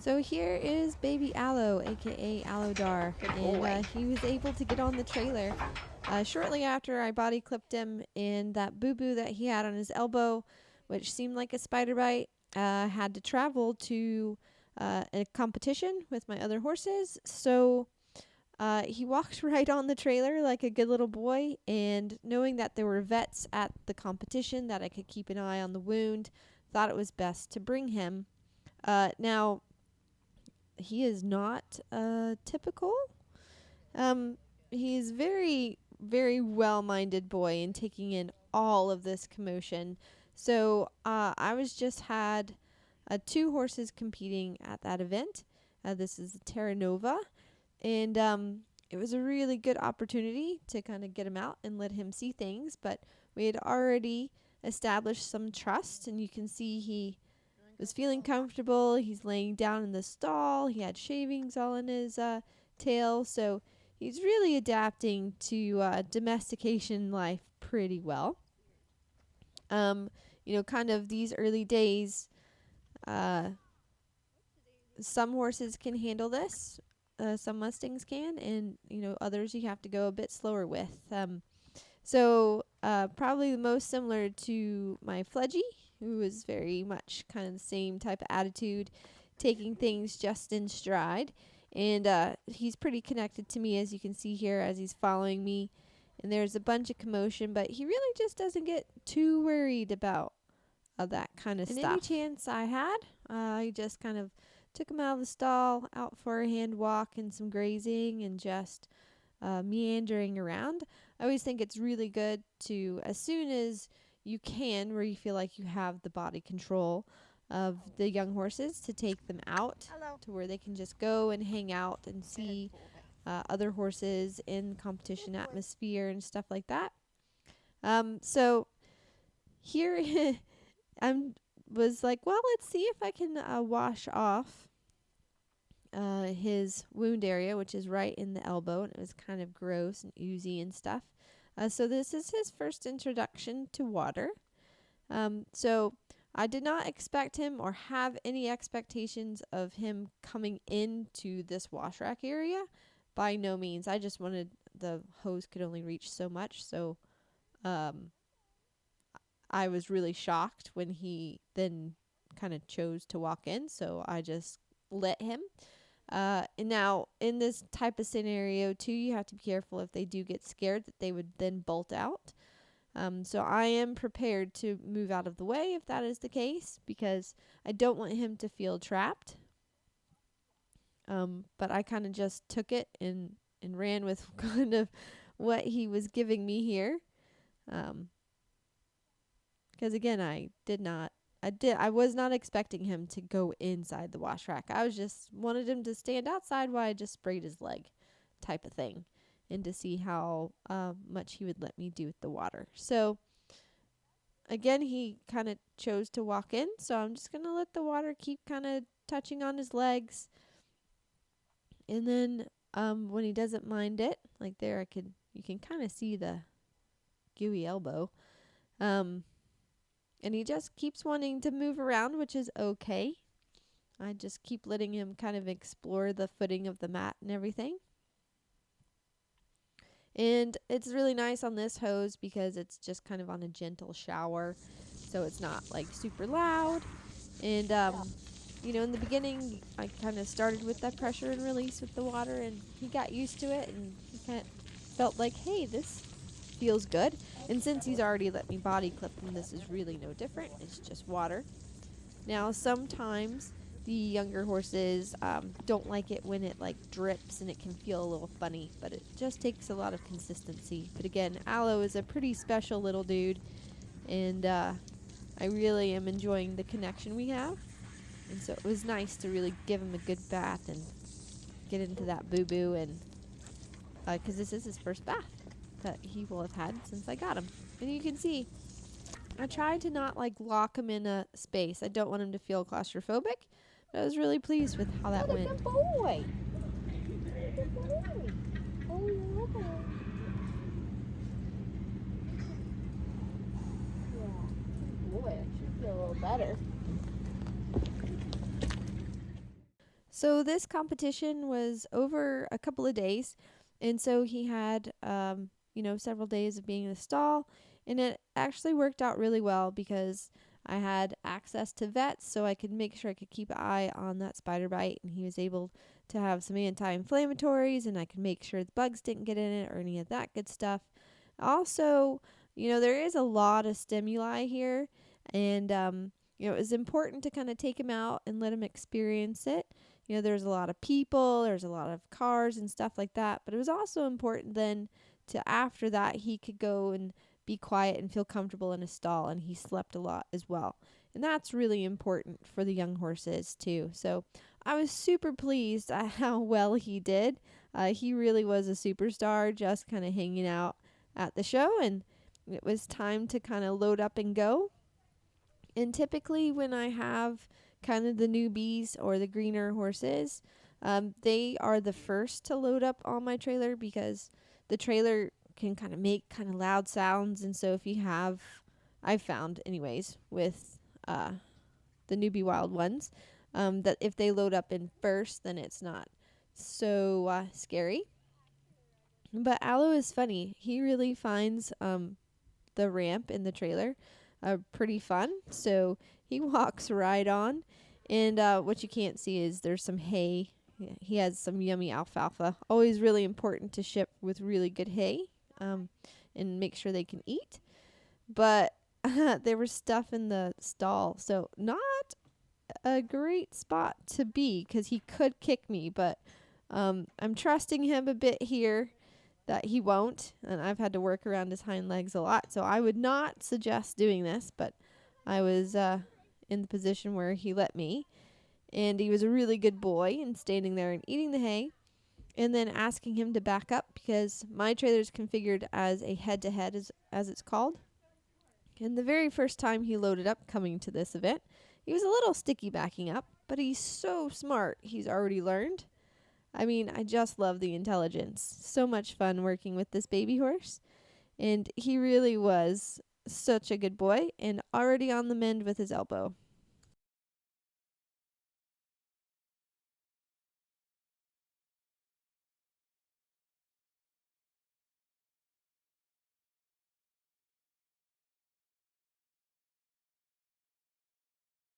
So here is baby Aloe, aka Alodar, and he was able to get on the trailer shortly after I body clipped him, and that boo-boo that he had on his elbow, which seemed like a spider bite, had to travel to a competition with my other horses. So he walked right on the trailer like a good little boy, and knowing that there were vets at the competition that I could keep an eye on the wound, thought it was best to bring him. Now, he is not typical. He's very, very well-minded boy and taking in all of this commotion. So I was just had 2 horses competing at that event. This is Terra Nova, and it was a really good opportunity to kind of get him out and let him see things. But we had already established some trust, and you can see he was feeling comfortable. He's laying down in the stall. He had shavings all in his tail. So he's really adapting to domestication life pretty well. Kind of these early days, some horses can handle this. Some Mustangs can, and others you have to go a bit slower with. So probably the most similar to my Fledgy, who is very much kind of the same type of attitude, taking things just in stride. And he's pretty connected to me, as you can see here, as he's following me. And there's a bunch of commotion, but he really just doesn't get too worried about that kind of stuff. Any chance I had, I just kind of took him out of the stall, out for a hand walk and some grazing, and just meandering around. I always think it's really good to, as soon as you can, where you feel like you have the body control of the young horses, to take them out to where they can just go and hang out and see other horses in competition atmosphere and stuff like that. So here I was like, well, let's see if I can wash off his wound area, which is right in the elbow, and it was kind of gross and oozy and stuff. So this is his first introduction to water. So I did not expect him or have any expectations of him coming into this wash rack area. By no means. I just wanted, the hose could only reach so much. So I was really shocked when he then kind of chose to walk in. So I just let him. And now, in this type of scenario, too, you have to be careful if they do get scared that they would then bolt out. So I am prepared to move out of the way if that is the case, because I don't want him to feel trapped. But I kind of just took it and ran with kind of what he was giving me here. Because again, I was not expecting him to go inside the wash rack. I was just wanted him to stand outside while I just sprayed his leg, type of thing, and to see how much he would let me do with the water. So again, he kind of chose to walk in, so I'm just going to let the water keep kind of touching on his legs. And then when he doesn't mind it, like there, you can kind of see the gooey elbow. And he just keeps wanting to move around, which is okay. I just keep letting him kind of explore the footing of the mat and everything. And it's really nice on this hose because it's just kind of on a gentle shower, so it's not like super loud. And in the beginning, I kind of started with that pressure and release with the water, and he got used to it, and he kind of felt like, hey, this feels good. And since he's already let me body clip him, this is really no different. It's just water. Now, sometimes the younger horses don't like it when it like drips, and it can feel a little funny, but it just takes a lot of consistency. But again, Aloe is a pretty special little dude, and I really am enjoying the connection we have. And so it was nice to really give him a good bath and get into that boo-boo, and because this is his first bath that he will have had since I got him. And you can see, I tried to not like lock him in a space. I don't want him to feel claustrophobic, but I was really pleased with how that went. Good boy. Good boy. Oh, yeah. Yeah. Boy, I should feel a little better. So this competition was over a couple of days, and so he had several days of being in the stall, and it actually worked out really well because I had access to vets, so I could make sure I could keep an eye on that spider bite, and he was able to have some anti-inflammatories, and I could make sure the bugs didn't get in it or any of that good stuff. Also, there is a lot of stimuli here, and it was important to kind of take him out and let him experience it. There's a lot of people, there's a lot of cars and stuff like that. But it was also important then to after that he could go and be quiet and feel comfortable in a stall, and he slept a lot as well. And that's really important for the young horses too. So I was super pleased at how well he did. He really was a superstar, just kind of hanging out at the show, and it was time to kind of load up and go. And typically, when I have kind of the newbies or the greener horses, they are the first to load up on my trailer because the trailer can kind of make kind of loud sounds. And so, if you have, I've found, anyways, with the newbie wild ones, that if they load up in first, then it's not so scary. But Aloe is funny. He really finds the ramp in the trailer pretty fun. So he walks right on. And what you can't see is there's some hay. Yeah, he has some yummy alfalfa. Always really important to ship with really good hay and make sure they can eat. But there was stuff in the stall. So not a great spot to be because he could kick me. But I'm trusting him a bit here that he won't, and I've had to work around his hind legs a lot, so I would not suggest doing this, but I was in the position where he let me, and he was a really good boy and standing there and eating the hay, and then asking him to back up because my trailer is configured as a head-to-head, as it's called. And the very first time he loaded up coming to this event, he was a little sticky backing up, but he's so smart, he's already learned. I mean, I just love the intelligence. So much fun working with this baby horse. And he really was such a good boy and already on the mend with his elbow.